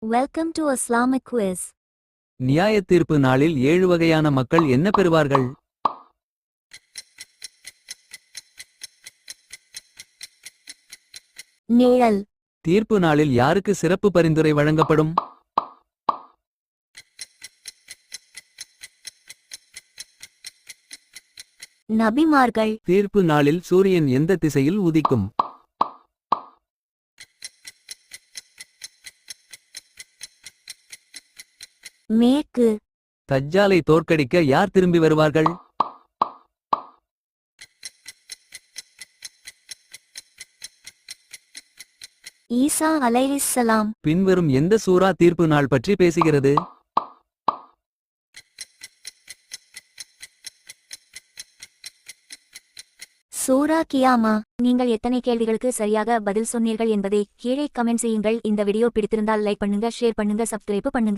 Welcome to Islamic Quiz. நியாய தீர்ப்பு நாளில் 7 வகையான மக்கள் என்ன பெறுவார்கள்? நிழல். தீர்ப்பு நாளில் யாருக்கு சிறப்பு பரிந்துரை வழங்கப்படும்? நபிமார்கள். தீர்ப்பு நாளில் சூரியன் எந்த திசையில் உதிக்கும்? மேற்கு. தஜ்ஜாலை தோற்கடிக்க யார் திரும்பி வருவார்கள்? ஈசா அலைஹிஸ்ஸலாம். பின்வரும் எந்த சூரா தீர்ப்பு நாள் பற்றி பேசுகிறது? சூரா கியாமா. நீங்கள் எத்தனை கேள்விகளுக்கு சரியாக பதில் சொன்னீர்கள் என்பதை கீழே கமெண்ட் செய்யுங்கள். இந்த வீடியோ பிடித்திருந்தால் லைக் பண்ணுங்க, ஷேர் பண்ணுங்க, சப்ஸ்கிரைப் பண்ணுங்க.